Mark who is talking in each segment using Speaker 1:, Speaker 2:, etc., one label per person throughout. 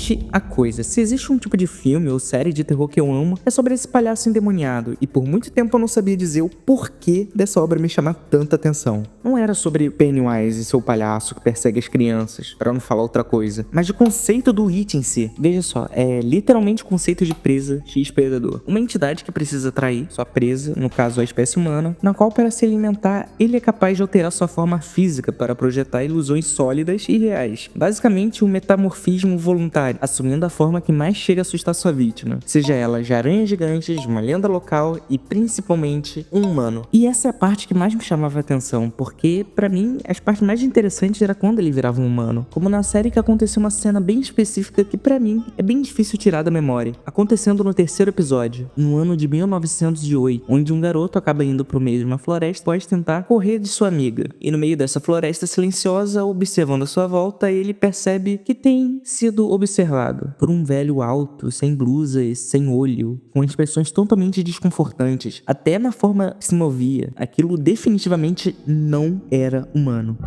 Speaker 1: seguinte a coisa, se existe um tipo de filme ou série de terror que eu amo, é sobre esse palhaço endemoniado, e por muito tempo eu não sabia dizer o porquê dessa obra me chamar tanta atenção. Não era sobre Pennywise e seu palhaço que persegue as crianças, pra não falar outra coisa, mas o conceito do It em si. Veja só, é literalmente o conceito de presa x-predador. Uma entidade que precisa atrair sua presa, no caso a espécie humana, na qual para se alimentar ele é capaz de alterar sua forma física para projetar ilusões sólidas e reais. Basicamente um metamorfismo voluntário, assumindo a forma que mais chega a assustar sua vítima, seja ela de aranhas gigantes, uma lenda local e principalmente um humano. E essa é a parte que mais me chamava a atenção, porque pra mim as partes mais interessantes era quando ele virava um humano, como na série que aconteceu uma cena bem específica que pra mim é bem difícil tirar da memória, acontecendo no terceiro episódio, no ano de 1908, onde um garoto acaba indo pro meio de uma floresta após tentar correr de sua amiga, e no meio dessa floresta silenciosa, observando a sua volta, ele percebe que tem sido observado por um velho alto, sem blusa e sem olho, com expressões totalmente desconfortantes, até na forma que se movia. Aquilo definitivamente não era humano.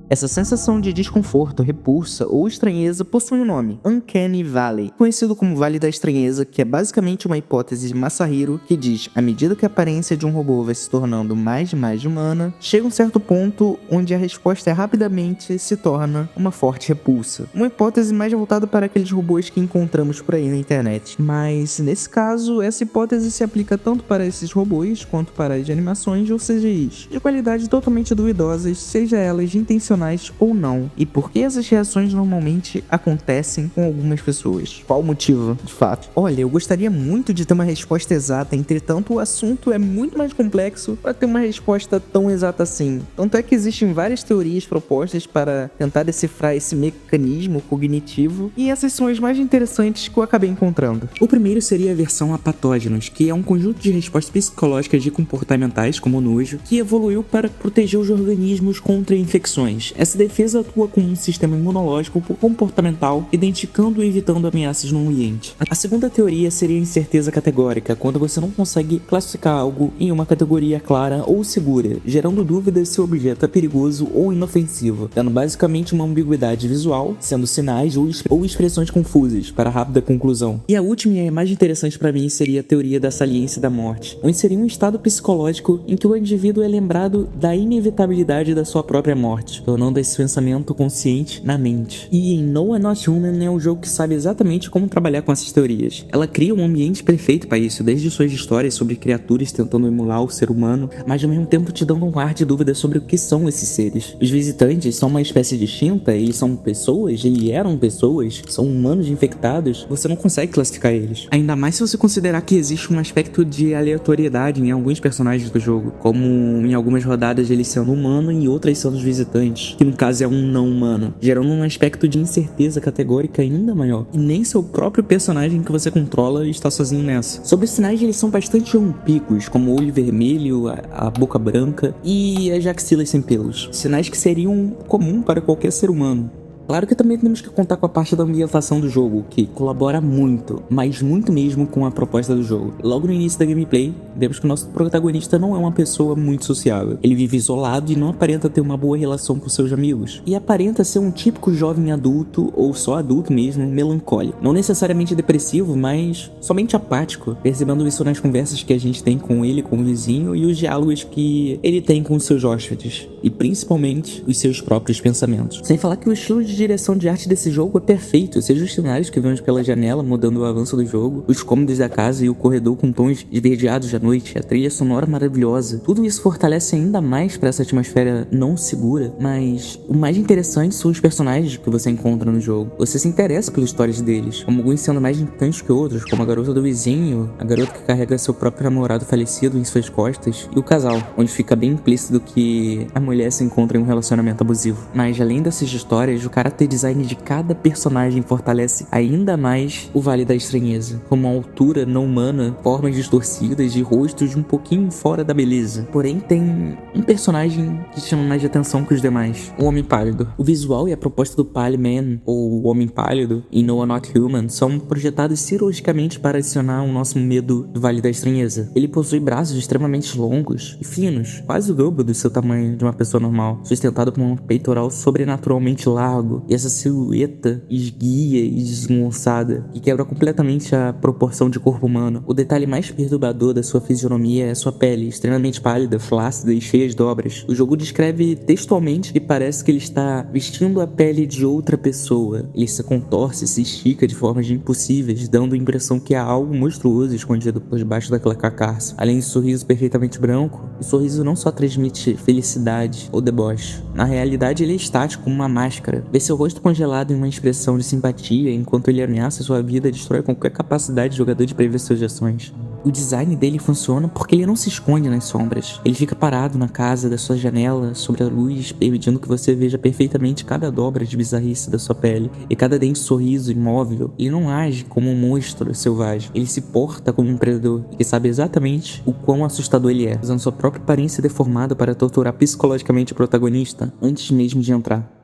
Speaker 1: Essa sensação de desconforto, repulsa ou estranheza possui um nome, Uncanny Valley, conhecido como Vale da Estranheza, que é basicamente uma hipótese de Masahiro que diz, à medida que a aparência de um robô vai se tornando mais e mais humana, chega um certo ponto onde a resposta rapidamente se torna uma forte repulsa. Uma hipótese mais voltada para aqueles robôs que encontramos por aí na internet. Mas, nesse caso, essa hipótese se aplica tanto para esses robôs quanto para as animações ou CGIs, de qualidade totalmente duvidosas, seja elas intencionais ou não, e por que essas reações normalmente acontecem com algumas pessoas. Qual o motivo, de fato? Olha, eu gostaria muito de ter uma resposta exata, entretanto o assunto é muito mais complexo para ter uma resposta tão exata assim. Tanto é que existem várias teorias propostas para tentar decifrar esse mecanismo cognitivo, e essas são as mais interessantes que eu acabei encontrando. O primeiro seria a versão a patógenos, que é um conjunto de respostas psicológicas e comportamentais, como o nojo, que evoluiu para proteger os organismos contra infecções. Essa defesa atua como um sistema imunológico comportamental, identificando e evitando ameaças no ambiente. A segunda teoria seria a incerteza categórica, quando você não consegue classificar algo em uma categoria clara ou segura, gerando dúvidas se o objeto é perigoso ou inofensivo, dando basicamente uma ambiguidade visual, sendo sinais ou expressões confusas para rápida conclusão. E a última e a mais interessante para mim seria a teoria da saliência da morte, onde seria um estado psicológico em que o indivíduo é lembrado da inevitabilidade da sua própria morte, tornando esse pensamento consciente na mente. E em No I'm Not Human é um jogo que sabe exatamente como trabalhar com essas teorias. Ela cria um ambiente perfeito para isso, desde suas histórias sobre criaturas tentando emular o ser humano, mas ao mesmo tempo te dando um ar de dúvida sobre o que são esses seres. Os visitantes são uma espécie distinta, eles são pessoas, eles eram pessoas, são humanos infectados, você não consegue classificar eles. Ainda mais se você considerar que existe um aspecto de aleatoriedade em alguns personagens do jogo, como em algumas rodadas eles sendo humano e em outras sendo os visitantes, que no caso é um não humano, gerando um aspecto de incerteza categórica ainda maior. E nem seu próprio personagem que você controla está sozinho nessa. Sobre os sinais, eles são bastante ambíguos, como o olho vermelho, a boca branca e as axilas sem pelos. Sinais que seriam comum para qualquer ser humano. Claro que também temos que contar com a parte da ambientação do jogo, que colabora muito, mas muito mesmo com a proposta do jogo. Logo no início da gameplay, vemos que o nosso protagonista não é uma pessoa muito sociável. Ele vive isolado e não aparenta ter uma boa relação com seus amigos. E aparenta ser um típico jovem adulto, ou só adulto mesmo, melancólico. Não necessariamente depressivo, mas somente apático, percebendo isso nas conversas que a gente tem com ele, com o vizinho, e os diálogos que ele tem com os seus hóspedes. E principalmente, os seus próprios pensamentos. Sem falar que o estilo de direção de arte desse jogo é perfeito, seja os cenários que vemos pela janela mudando o avanço do jogo, os cômodos da casa e o corredor com tons esverdeados à noite, a trilha sonora maravilhosa. Tudo isso fortalece ainda mais para essa atmosfera não segura, mas o mais interessante são os personagens que você encontra no jogo. Você se interessa pelas histórias deles, como alguns sendo mais importantes que outros, como a garota do vizinho, a garota que carrega seu próprio namorado falecido em suas costas, e o casal, onde fica bem implícito que a mulher se encontra em um relacionamento abusivo. Mas além dessas histórias, o character design de cada personagem fortalece ainda mais o Vale da Estranheza, como a altura não humana, formas distorcidas e rostos um pouquinho fora da beleza. Porém, tem um personagem que chama mais de atenção que os demais, o Homem Pálido. O visual e a proposta do Pale Man, ou o Homem Pálido, em No One Not Human, são projetados cirurgicamente para adicionar o nosso medo do Vale da Estranheza. Ele possui braços extremamente longos e finos, quase o dobro do seu tamanho de uma pessoa normal, sustentado por um peitoral sobrenaturalmente largo, e essa silhueta esguia e desengonçada, que quebra completamente a proporção de corpo humano. O detalhe mais perturbador da sua fisionomia é sua pele, extremamente pálida, flácida e cheia de dobras. O jogo descreve textualmente que parece que ele está vestindo a pele de outra pessoa. Ele se contorce, se estica de formas impossíveis, dando a impressão que há algo monstruoso escondido por debaixo daquela carcaça. Além de sorriso perfeitamente branco, o sorriso não só transmite felicidade ou deboche. Na realidade, ele é estático como uma máscara. Vê seu rosto congelado em uma expressão de simpatia, enquanto ele ameaça sua vida e destrói qualquer capacidade do jogador de prever suas ações. O design dele funciona porque ele não se esconde nas sombras. Ele fica parado na casa da sua janela, sobre a luz, permitindo que você veja perfeitamente cada dobra de bizarrice da sua pele e cada dente sorriso imóvel. Ele não age como um monstro selvagem. Ele se porta como um predador e sabe exatamente o quão assustador ele é, usando sua própria aparência deformada para torturar psicologicamente o protagonista antes mesmo de entrar.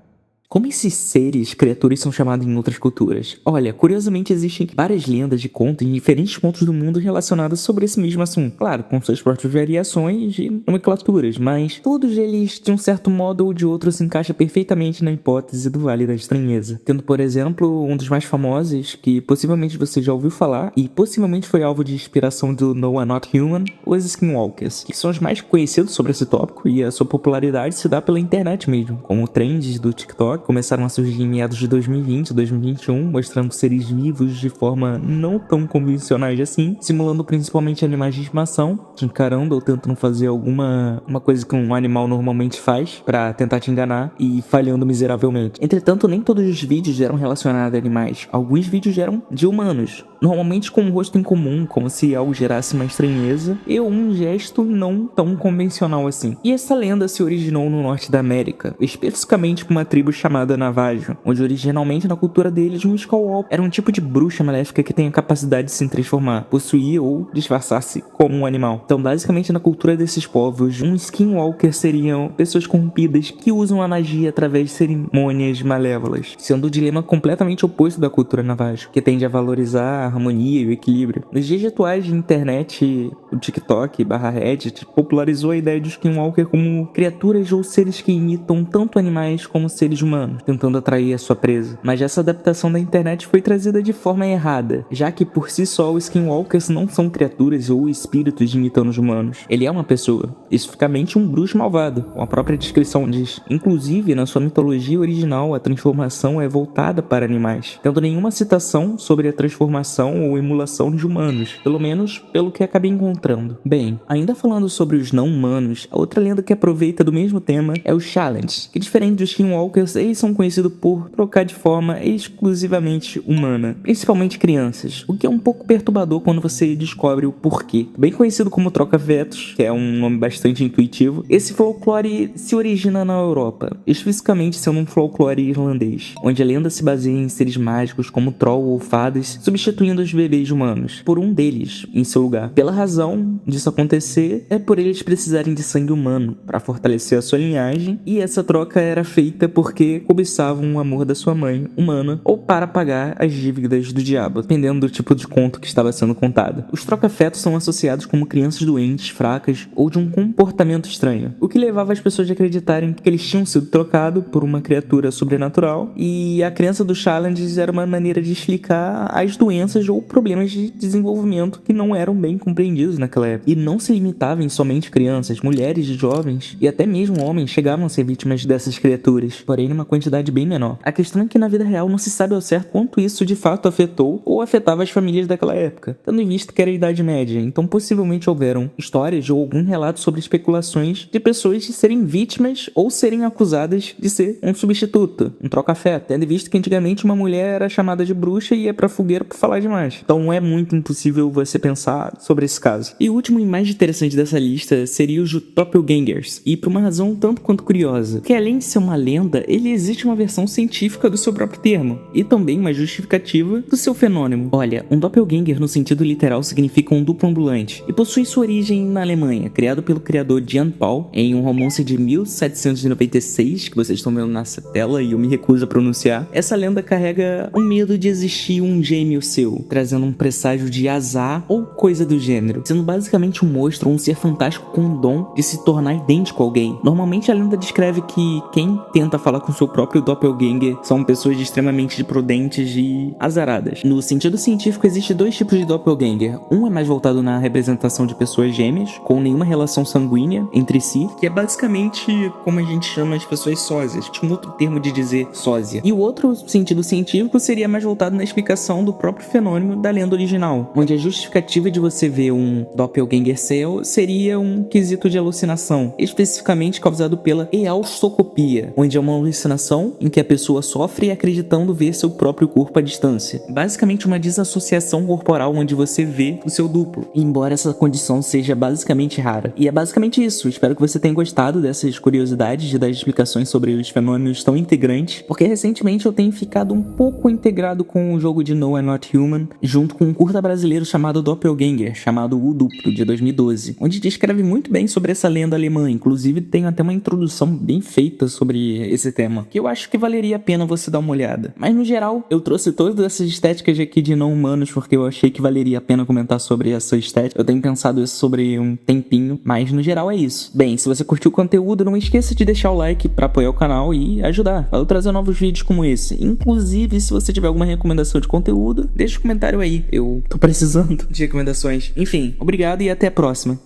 Speaker 1: Como esses seres, criaturas, são chamados em outras culturas? Olha, curiosamente existem várias lendas e contos em diferentes pontos do mundo relacionadas sobre esse mesmo assunto. Claro, com suas próprias variações e nomenclaturas, mas todos eles, de um certo modo ou de outro, se encaixam perfeitamente na hipótese do Vale da Estranheza. Tendo, por exemplo, um dos mais famosos, que possivelmente você já ouviu falar, e possivelmente foi alvo de inspiração do No One Not Human, os Skinwalkers, que são os mais conhecidos sobre esse tópico, e a sua popularidade se dá pela internet mesmo, como trends do TikTok, começaram a surgir em meados de 2020 e 2021, mostrando seres vivos de forma não tão convencionais assim, simulando principalmente animais de estimação, te encarando ou tentando fazer alguma coisa que um animal normalmente faz pra tentar te enganar e falhando miseravelmente. Entretanto, nem todos os vídeos eram relacionados a animais. Alguns vídeos eram de humanos, normalmente com um rosto incomum, como se algo gerasse uma estranheza e um gesto não tão convencional assim. E essa lenda se originou no norte da América, especificamente por uma tribo chamada Navajo, onde originalmente na cultura deles um Skinwalker era um tipo de bruxa maléfica que tem a capacidade de se transformar, possuir ou disfarçar-se como um animal. Então, basicamente, na cultura desses povos, um Skinwalker seriam pessoas corrompidas que usam a magia através de cerimônias malévolas, sendo o dilema completamente oposto da cultura Navajo, que tende a valorizar a harmonia e o equilíbrio. Nos dias atuais de internet, o TikTok /Reddit popularizou a ideia de Skinwalker como criaturas ou seres que imitam tanto animais como seres humanos, tentando atrair a sua presa. Mas essa adaptação da internet foi trazida de forma errada, já que por si só os Skinwalkers não são criaturas ou espíritos imitando os humanos. Ele é uma pessoa, especificamente um bruxo malvado, como a própria descrição diz. Inclusive, na sua mitologia original, a transformação é voltada para animais, tendo nenhuma citação sobre a transformação ou emulação de humanos, pelo menos pelo que acabei encontrando. Bem, ainda falando sobre os não-humanos, a outra lenda que aproveita do mesmo tema é o Challenge, que diferente dos Skinwalkers, eles são conhecidos por trocar de forma exclusivamente humana, principalmente crianças, o que é um pouco perturbador quando você descobre o porquê. Bem conhecido como troca-fetos, que é um nome bastante intuitivo, esse folclore se origina na Europa, especificamente sendo um folclore irlandês, onde a lenda se baseia em seres mágicos como troll ou fadas, substituindo os bebês humanos por um deles em seu lugar. Pela razão disso acontecer é por eles precisarem de sangue humano para fortalecer a sua linhagem, e essa troca era feita porque cobiçavam o amor da sua mãe humana ou para pagar as dívidas do diabo, dependendo do tipo de conto que estava sendo contado. Os troca-fetos são associados como crianças doentes, fracas ou de um comportamento estranho, o que levava as pessoas a acreditarem que eles tinham sido trocados por uma criatura sobrenatural, e a crença do Challenge era uma maneira de explicar as doenças ou problemas de desenvolvimento que não eram bem compreendidos naquela época. E não se limitava em somente crianças, mulheres, jovens e até mesmo homens chegavam a ser vítimas dessas criaturas, porém numa quantidade bem menor. A questão é que na vida real não se sabe ao certo quanto isso de fato afetou ou afetava as famílias daquela época, tendo em vista que era a Idade Média, então possivelmente houveram histórias ou algum relato sobre especulações de pessoas de serem vítimas ou serem acusadas de ser um substituto, um troca-feto, tendo em vista que antigamente uma mulher era chamada de bruxa e ia pra fogueira por falar demais. Então é muito impossível você pensar sobre esse caso. E o último e mais interessante dessa lista seria os Doppelgangers, e por uma razão tanto quanto curiosa, que além de ser uma lenda, ele existe uma versão científica do seu próprio termo, e também uma justificativa do seu fenômeno. Olha, um Doppelganger no sentido literal significa um duplo ambulante, e possui sua origem na Alemanha, criado pelo criador Jean Paul, em um romance de 1796, que vocês estão vendo nessa tela e eu me recuso a pronunciar. Essa lenda carrega o medo de existir um gêmeo seu, trazendo um presságio de azar ou coisa do gênero, sendo basicamente um monstro ou um ser fantástico com o dom de se tornar idêntico a alguém. Normalmente a lenda descreve que quem tenta falar com seu próprio doppelganger são pessoas extremamente prudentes e azaradas. No sentido científico, existem dois tipos de doppelganger. Um é mais voltado na representação de pessoas gêmeas, com nenhuma relação sanguínea entre si, que é basicamente como a gente chama as pessoas sósias. Tinha um outro termo de dizer sósia. E o outro sentido científico seria mais voltado na explicação do próprio fenômeno da lenda original, onde a justificativa de você ver um doppelganger seu seria um quesito de alucinação, especificamente causado pela eaustocopia, onde é uma alucinação em que a pessoa sofre acreditando ver seu próprio corpo à distância. Basicamente uma desassociação corporal onde você vê o seu duplo, embora essa condição seja basicamente rara. E é basicamente isso. Espero que você tenha gostado dessas curiosidades e das explicações sobre os fenômenos tão integrantes, porque recentemente eu tenho ficado um pouco integrado com o jogo de No I'm Not Human, junto com um curta brasileiro chamado Doppelganger, chamado O Duplo, de 2012, onde descreve muito bem sobre essa lenda alemã. Inclusive tem até uma introdução bem feita sobre esse tema, que eu acho que valeria a pena você dar uma olhada. Mas no geral, eu trouxe todas essas estéticas aqui de não humanos porque eu achei que valeria a pena comentar sobre essa estética. Eu tenho pensado isso sobre um tempinho, mas no geral é isso. Bem, se você curtiu o conteúdo, não esqueça de deixar o like pra apoiar o canal e ajudar a eu trazer novos vídeos como esse. Inclusive, se você tiver alguma recomendação de conteúdo, deixa um comentário aí. Eu tô precisando de recomendações. Enfim, obrigado e até a próxima.